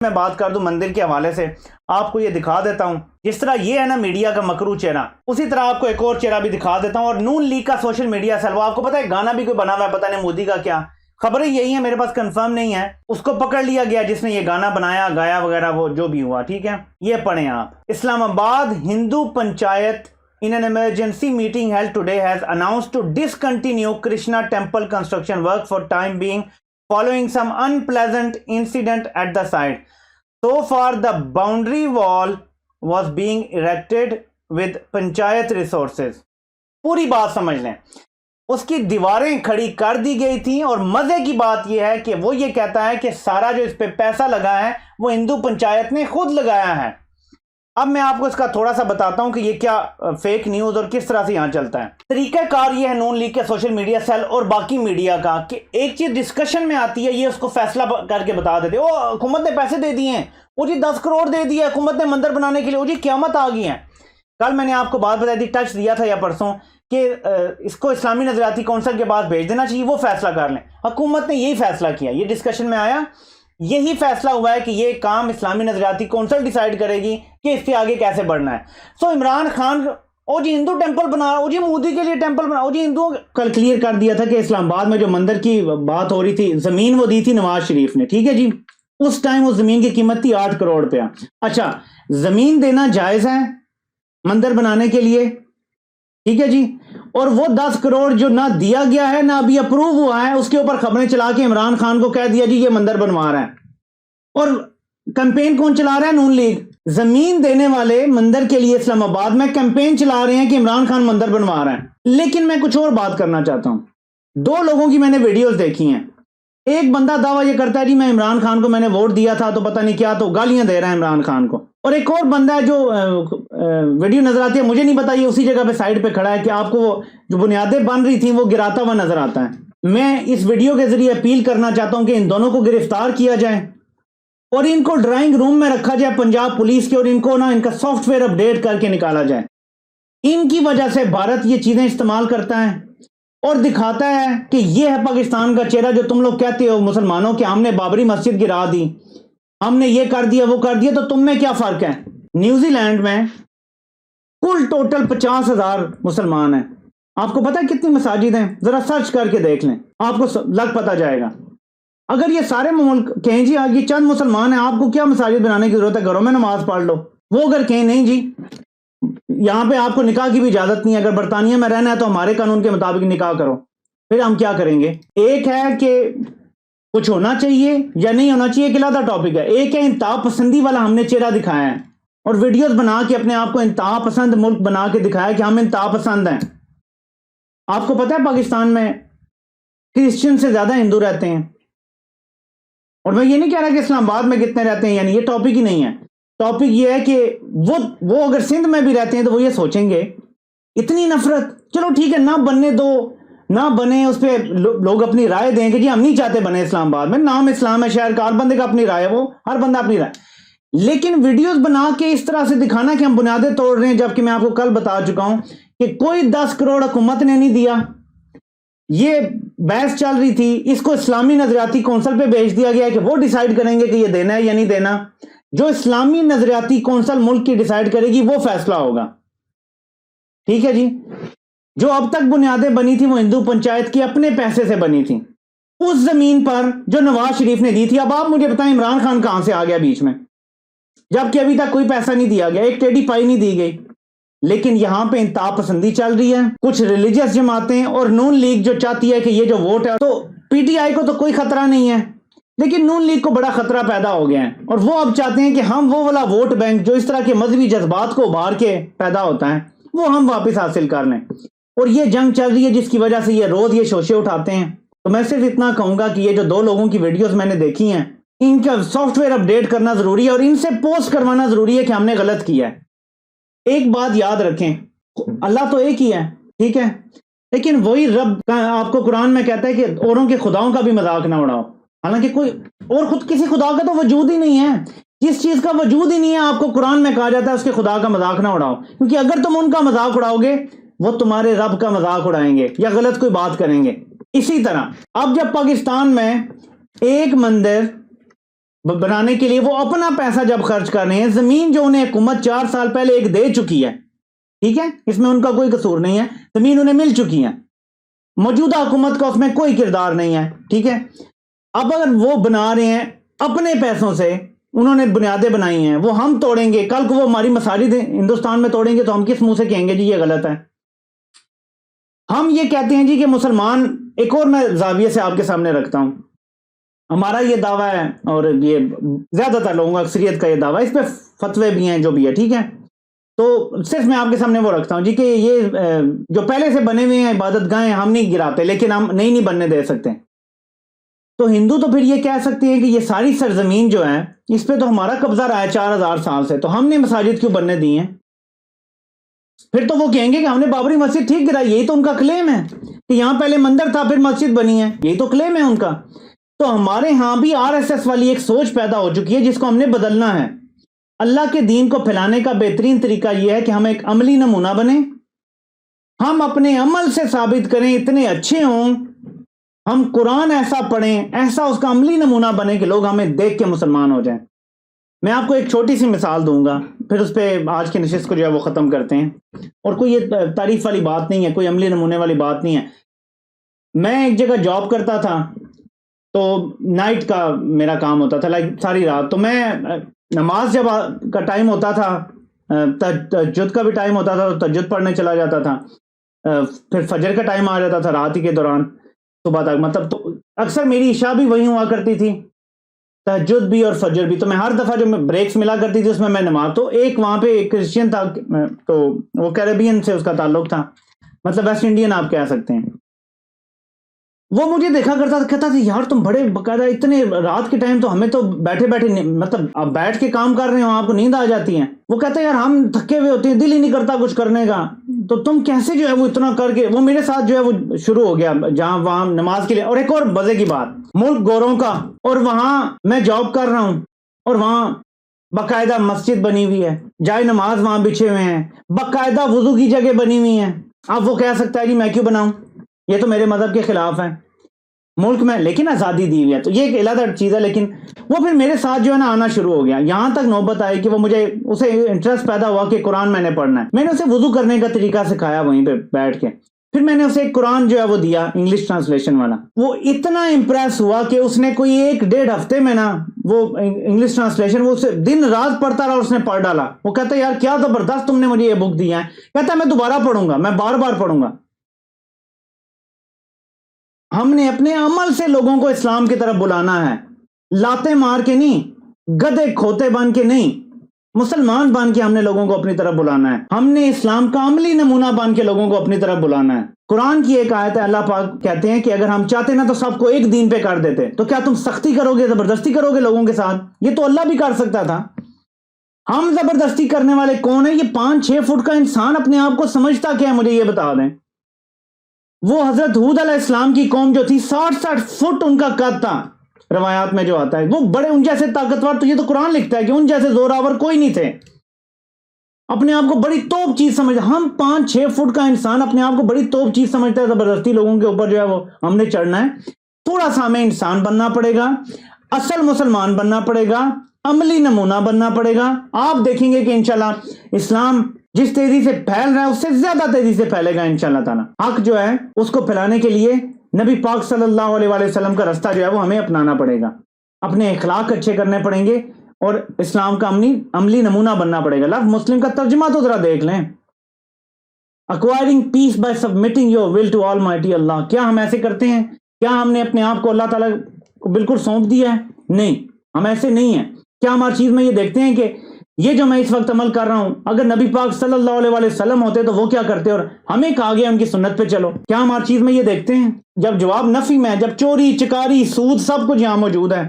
میں بات کر دوں مندر کے حوالے سے، آپ کو یہ دکھا دیتا ہوں، جس طرح یہ ہے نا میڈیا کا مکرو چہرہ، اسی طرح آپ کو ایک اور چہرہ بھی دکھا دیتا ہوں، اور نون لیگ کا سوشل میڈیا سیل، وہ آپ کو پتا ہے گانا بھی کوئی بنا ہوا ہے، پتہ نہیں مودی کا کیا، خبریں یہی ہیں، میرے پاس کنفرم نہیں ہے، اس کو پکڑ لیا گیا جس نے یہ گانا بنایا گایا وغیرہ، وہ جو بھی ہوا، ٹھیک ہے۔ یہ پڑھیں آپ، اسلام آباد ہندو panchayat in an emergency meeting held today has announced to discontinue Krishna temple construction work for time being following some unpleasant incident at the site. So far the boundary wall was being erected with panchayat resources. پوری بات سمجھ لیں، اس کی دیواریں کھڑی کر دی گئی تھیں، اور مزے کی بات یہ ہے کہ وہ یہ کہتا ہے کہ سارا جو اس پہ پیسہ لگا ہے وہ ہندو پنچایت نے خود لگایا ہے۔ اب میں آپ کو اس کا تھوڑا سا بتاتا ہوں کہ یہ کیا فیک نیوز اور کس طرح سے یہاں چلتا ہے۔ طریقہ کار یہ ہے نون لیگ کے سوشل میڈیا سیل اور باقی میڈیا کا کہ ایک چیز ڈسکشن میں آتی ہے، یہ اس کو فیصلہ کر کے بتا دیتے، وہ حکومت نے پیسے دے دیے ہیں، وہ جی 10 کروڑ دے دیا حکومت نے مندر بنانے کے لیے، وہ جی قیامت آ گئی ہے۔ کل میں نے آپ کو بات بتائی تھی، ٹچ دیا تھا یا پرسوں، کہ اس کو اسلامی نظریاتی کونسل کے پاس بھیج دینا چاہیے، وہ فیصلہ کر لیں۔ حکومت نے یہی فیصلہ کیا، یہ ڈسکشن میں آیا، یہی فیصلہ ہوا ہے کہ یہ کام اسلامی نظریاتی کونسل ڈیسائیڈ کرے گی کہ اس سے آگے کیسے بڑھنا ہے۔ سو عمران خان او جی ہندو ٹیمپل بنا رہا، او جی مودی کے لیے ٹیمپل بنا، او جی ہندو، کل کلیئر کر دیا تھا کہ اسلام آباد میں جو مندر کی بات ہو رہی تھی، زمین وہ دی تھی نواز شریف نے، ٹھیک ہے جی، اس ٹائم اس زمین کی قیمت تھی 8 کروڑ روپیہ۔ اچھا، زمین دینا جائز ہے مندر بنانے کے لیے، ٹھیک ہے جی، اور وہ 10 کروڑ جو نہ دیا گیا ہے نہ ابھی اپروو ہوا ہے، اس کے اوپر خبریں چلا کے عمران خان کو کہہ دیا جی یہ مندر بنوا رہا ہے، اور کیمپین کون چلا رہا ہے؟ نون لیگ۔ زمین دینے والے مندر کے لیے اسلام آباد میں کیمپین چلا رہے ہیں کہ عمران خان مندر بنوا رہا ہے۔ لیکن میں کچھ اور بات کرنا چاہتا ہوں، 2 لوگوں کی میں نے ویڈیوز دیکھی ہیں، ایک بندہ دعویٰ یہ کرتا ہے جی میں عمران خان کو میں نے ووٹ دیا تھا تو پتہ نہیں کیا، تو گالیاں دے رہا ہے عمران خان کو، اور ایک اور بندہ ہے جو ویڈیو نظر آتی ہے، مجھے نہیں پتا، یہ اسی جگہ پہ سائڈ پہ کھڑا ہے کہ آپ کو وہ جو بنیادیں بن رہی تھیں وہ گراتا ہوا نظر آتا ہے۔ میں اس ویڈیو کے ذریعے اپیل کرنا چاہتا ہوں کہ ان دونوں کو گرفتار کیا جائے اور ان کو ڈرائنگ روم میں رکھا جائے پنجاب پولیس کے، اور ان کو ان کا سافٹ ویئر اپڈیٹ کر کے نکالا جائے۔ ان کی وجہ سے بھارت یہ چیزیں استعمال کرتا ہے اور دکھاتا ہے کہ یہ ہے پاکستان کا چہرہ، جو تم لوگ کہتے ہو مسلمانوں کہ ہم نے بابری مسجد گرا دی، ہم نے یہ کر دیا وہ کر دیا، تو تم میں کیا فرق ہے؟ نیوزی لینڈ میں کل ٹوٹل 50,000 مسلمان ہیں، آپ کو پتہ ہے کتنی مساجد ہیں؟ ذرا سرچ کر کے دیکھ لیں، آپ کو لگ پتہ جائے گا۔ اگر یہ سارے ملک کہیں جی آگے چند مسلمان ہیں، آپ کو کیا مساجد بنانے کی ضرورت ہے، گھروں میں نماز پڑھ لو، وہ اگر کہیں نہیں جی یہاں پہ آپ کو نکاح کی بھی اجازت نہیں ہے، اگر برطانیہ میں رہنا ہے تو ہمارے قانون کے مطابق نکاح کرو، پھر ہم کیا کریں گے؟ ایک ہے کہ کچھ ہونا چاہیے یا نہیں ہونا چاہیے، ایک علیحدہ ٹاپک ہے، ایک ہے انتہا پسندی والا ہم نے چہرہ دکھایا ہے اور ویڈیوز بنا کے اپنے آپ کو انتہا پسند ملک بنا کے دکھایا کہ ہم انتہا پسند ہیں۔ آپ کو پتہ ہے پاکستان میں کرسچن سے زیادہ ہندو رہتے ہیں، اور میں یہ نہیں کہہ رہا کہ اسلام آباد میں کتنے رہتے ہیں، یعنی یہ ٹاپک ہی نہیں ہے، ٹاپک یہ ہے کہ وہ اگر سندھ میں بھی رہتے ہیں تو وہ یہ سوچیں گے اتنی نفرت، چلو ٹھیک ہے نہ بننے دو، نہ بنے، اس پہ لوگ اپنی رائے دیں کہ جی ہم نہیں چاہتے بنے اسلام آباد میں، نام اسلام ہے شہر کا، ہر بندے کا اپنی رائے ہے، وہ ہر بندہ اپنی رائے، لیکن ویڈیوز بنا کے اس طرح سے دکھانا کہ ہم بنیادیں توڑ رہے ہیں، جبکہ میں آپ کو کل بتا چکا ہوں کہ کوئی 10 کروڑ حکومت نے نہیں دیا، یہ بحث چل رہی تھی، اس کو اسلامی نظریاتی کونسل پہ بھیج دیا گیا کہ وہ ڈیسائیڈ کریں گے کہ یہ دینا ہے یا نہیں دینا، جو اسلامی نظریاتی کونسل ملک کی ڈیسائیڈ کرے گی وہ فیصلہ ہوگا، ٹھیک ہے جی۔ جو اب تک بنیادیں بنی تھی وہ ہندو پنچایت کی اپنے پیسے سے بنی تھی، اس زمین پر جو نواز شریف نے دی تھی۔ اب آپ مجھے بتائیں عمران خان کہاں سے آ گیا بیچ میں، جبکہ ابھی تک کوئی پیسہ نہیں دیا گیا، ایک ٹیڑھی پائی نہیں دی گئی، لیکن یہاں پہ انتہا پسندی چل رہی ہے، کچھ ریلیجیس جماعتیں اور نون لیگ جو چاہتی ہے کہ یہ جو ووٹ ہے، تو پی ٹی آئی کو تو کوئی خطرہ نہیں ہے، لیکن نون لیگ کو بڑا خطرہ پیدا ہو گیا ہے، اور وہ اب چاہتے ہیں کہ ہم وہ والا ووٹ بینک جو اس طرح کے مذہبی جذبات کو ابھار کے پیدا ہوتا ہے وہ ہم واپس حاصل کر لیں، اور یہ جنگ چل رہی ہے جس کی وجہ سے یہ روز یہ شوشے اٹھاتے ہیں۔ تو میں صرف اتنا کہوں گا کہ یہ جو 2 لوگوں کی ویڈیوز میں نے دیکھی ہیں، ان کا سافٹ ویئر اپڈیٹ کرنا ضروری ہے اور ان سے پوسٹ کروانا ضروری ہے کہ ہم نے غلط کیا ہے۔ ایک بات یاد رکھیں، اللہ تو ایک ہی ہے، ٹھیک ہے، لیکن وہی رب آپ کو قرآن میں کہتا ہے کہ اوروں کے خداؤں کا بھی مذاق نہ اڑاؤ، حالانکہ کوئی اور کسی خدا کا تو وجود ہی نہیں ہے، جس چیز کا وجود ہی نہیں ہے آپ کو قرآن میں کہا جاتا ہے اس کے خدا کا مذاق نہ اڑاؤ، کیونکہ اگر تم ان کا مذاق اڑاؤ گے وہ تمہارے رب کا مذاق اڑائیں گے یا غلط کوئی بات کریں گے۔ اسی طرح اب جب پاکستان میں ایک مندر بنانے کے لیے وہ اپنا پیسہ جب خرچ کر رہے ہیں، زمین جو انہیں حکومت 4 سال پہلے ایک دے چکی ہے، ٹھیک ہے، اس میں ان کا کوئی قصور نہیں ہے، زمین انہیں مل چکی ہے، موجودہ حکومت کا اس میں کوئی کردار نہیں ہے، ٹھیک ہے۔ اب اگر وہ بنا رہے ہیں اپنے پیسوں سے، انہوں نے بنیادیں بنائی ہیں، وہ ہم توڑیں گے، کل کو وہ ہماری مساجد ہندوستان میں توڑیں گے تو ہم کس منہ سے کہیں گے جی یہ غلط ہے؟ ہم یہ کہتے ہیں جی کہ مسلمان، ایک اور میں زاویے سے آپ کے سامنے رکھتا ہوں، ہمارا یہ دعویٰ ہے اور یہ زیادہ تر لوگوں کا اکثریت کا یہ دعویٰ ہے، اس پہ فتوے بھی ہیں جو بھی ہے، ٹھیک ہے، تو صرف میں آپ کے سامنے وہ رکھتا ہوں جی کہ یہ جو پہلے سے بنے ہوئے ہیں عبادت گاہیں ہم نہیں گراتے، لیکن ہم نہیں بننے دے سکتے، تو ہندو تو پھر یہ کہہ سکتے ہیں کہ یہ ساری سرزمین جو ہے اس پہ تو ہمارا قبضہ رہا ہے 4000 سال سے، تو ہم نے مساجد کیوں بننے دی ہیں؟ پھر تو وہ کہیں گے کہ ہم نے بابری مسجد ٹھیک گرائی، یہی تو ان کا کلیم ہے کہ یہاں پہلے مندر تھا پھر مسجد بنی ہے، یہی تو کلیم ہے ان کا۔ تو ہمارے ہاں بھی RSS والی ایک سوچ پیدا ہو چکی ہے جس کو ہم نے بدلنا ہے۔ اللہ کے دین کو پھیلانے کا بہترین طریقہ یہ ہے کہ ہم ایک عملی نمونہ بنیں، ہم اپنے عمل سے ثابت کریں، اتنے اچھے ہوں، ہم قرآن ایسا پڑھیں، ایسا اس کا عملی نمونہ بنے کہ لوگ ہمیں دیکھ کے مسلمان ہو جائیں۔ میں آپ کو ایک چھوٹی سی مثال دوں گا، پھر اس پہ آج کی نشست کو جو ہے وہ ختم کرتے ہیں، اور کوئی یہ تعریف والی بات نہیں ہے، کوئی عملی نمونے والی بات نہیں ہے۔ میں ایک جگہ جاب کرتا تھا، تو نائٹ کا میرا کام ہوتا تھا، ساری رات، تو میں نماز جب کا ٹائم ہوتا تھا، تہجد کا بھی ٹائم ہوتا تھا تو تہجد پڑھنے چلا جاتا تھا، پھر فجر کا ٹائم آ جاتا تھا رات ہی کے دوران صبح تک، مطلب تو اکثر میری عشاء بھی وہی ہوا کرتی تھی، تہجد بھی اور فجر بھی، تو میں ہر دفعہ جو بریکس ملا کرتی تھی اس میں نماز، تو ایک وہاں پہ ایک کرسچین تھا، تو وہ کیریبین سے اس کا تعلق تھا، مطلب ویسٹ انڈین آپ کہہ سکتے ہیں، وہ مجھے دیکھا کرتا تھا، کہتا تھا یار تم بڑے باقاعدہ اتنے رات کے ٹائم، تو ہمیں تو بیٹھے بیٹھے مطلب اب بیٹھ کے کام کر رہے ہو آپ کو نیند آ جاتی ہے، وہ کہتا ہے یار ہم تھکے ہوئے ہوتے ہیں، دل ہی نہیں کرتا کچھ کرنے کا، تو تم کیسے جو ہے وہ اتنا کر کے، وہ میرے ساتھ جو ہے وہ شروع ہو گیا جہاں وہاں نماز کے لیے۔ اور ایک اور مزے کی بات، ملک گوروں کا، اور وہاں میں جاب کر رہا ہوں، اور وہاں باقاعدہ مسجد بنی ہوئی ہے، جائے نماز وہاں بچھے ہوئے ہیں، باقاعدہ وضو کی جگہ بنی ہوئی ہیں، اب وہ کہہ سکتا ہے جی میں کیوں بناؤں، یہ تو میرے مذہب کے خلاف ہے ملک میں، لیکن آزادی دی ہوئی ہے، تو یہ ایک علیحدہ چیز ہے۔ لیکن وہ پھر میرے ساتھ جو ہے نا آنا شروع ہو گیا، یہاں تک نوبت آئی کہ وہ مجھے اسے انٹرسٹ پیدا ہوا کہ قرآن میں نے پڑھنا ہے، میں نے اسے وضو کرنے کا طریقہ سکھایا وہیں پہ بیٹھ کے، پھر میں نے اسے ایک قرآن جو ہے وہ دیا انگلش ٹرانسلیشن والا، وہ اتنا امپریس ہوا کہ اس نے کوئی 1-1.5 ہفتے میں نا وہ انگلش ٹرانسلیشن وہ اسے دن رات پڑھتا رہا اور اس نے پڑھ ڈالا۔ وہ کہتا ہے یار کیا زبردست تم نے مجھے یہ بک دیا ہے، کہتا ہے میں دوبارہ پڑھوں گا، میں بار بار پڑھوں گا۔ ہم نے اپنے عمل سے لوگوں کو اسلام کی طرف بلانا ہے، لاتے مار کے نہیں، گدھے کھوتے بن کے نہیں، مسلمان بن کے ہم نے لوگوں کو اپنی طرف بلانا ہے، ہم نے اسلام کا عملی نمونہ بن کے لوگوں کو اپنی طرف بلانا ہے۔ قرآن کی ایک آیت ہے، اللہ پاک کہتے ہیں کہ اگر ہم چاہتے نا تو سب کو ایک دین پہ کر دیتے، تو کیا تم سختی کرو گے، زبردستی کرو گے لوگوں کے ساتھ؟ یہ تو اللہ بھی کر سکتا تھا۔ ہم زبردستی کرنے والے کون ہیں؟ یہ 5-6 فٹ کا انسان اپنے آپ کو سمجھتا کیا ہے؟ مجھے یہ بتا دیں۔ وہ حضرت ہود علیہ السلام کی قوم جو تھی 60-60 فٹ ان کا قد تھا، روایات میں جو آتا ہے، وہ بڑے ان جیسے طاقتور، تو یہ تو قرآن لکھتا ہے کہ ان جیسے زوراور کوئی نہیں تھے، اپنے آپ کو بڑی توپ چیز سمجھتا۔ ہم 5-6 فٹ کا انسان اپنے آپ کو بڑی توپ چیز سمجھتا ہے، زبردستی لوگوں کے اوپر جو ہے وہ ہم نے چڑھنا ہے۔ تھوڑا سا ہمیں انسان بننا پڑے گا، اصل مسلمان بننا پڑے گا، عملی نمونہ بننا پڑے گا۔ آپ دیکھیں گے کہ انشاءاللہ اسلام جس تیزی سے پھیل رہا ہے اس سے زیادہ تیزی سے پھیلے گا انشاءاللہ تعالی۔ حق جو ہے اس کو پھیلانے کے لیے نبی پاک صلی اللہ علیہ وآلہ وسلم کا رستہ جو ہے وہ ہمیں اپنانا پڑے گا، اپنے اخلاق اچھے کرنے پڑیں گے، اور اسلام کا عملی نمونہ بننا پڑے گا۔ لفظ مسلم کا ترجمہ تو ذرا دیکھ لیں، acquiring peace by submitting your will to Almighty Allah۔ کیا ہم ایسے کرتے ہیں؟ کیا ہم نے اپنے آپ کو اللہ تعالیٰ کو بالکل سونپ دیا ہے؟ نہیں، ہم ایسے نہیں ہیں۔ کیا ہم ہر چیز میں یہ دیکھتے ہیں کہ یہ جو میں اس وقت عمل کر رہا ہوں، اگر نبی پاک صلی اللہ علیہ وآلہ وسلم ہوتے تو وہ کیا کرتے اور ہمیں کہا گیا ان کی سنت پہ چلو؟ کیا ہم ہر چیز میں یہ دیکھتے ہیں؟ جب جواب نفی میں ہے، جب چوری چکاری سود سب کچھ یہاں موجود ہے،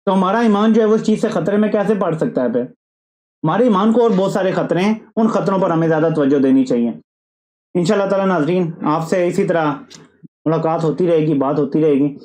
تو ہمارا ایمان جو ہے وہ اس چیز سے خطرے میں کیسے پڑ سکتا ہے؟ پھر ہمارے ایمان کو اور بہت سارے خطرے ہیں، ان خطروں پر ہمیں زیادہ توجہ دینی چاہیے۔ انشاءاللہ تعالی ناظرین، آپ سے اسی طرح ملاقات ہوتی رہے گی، بات ہوتی رہے گی۔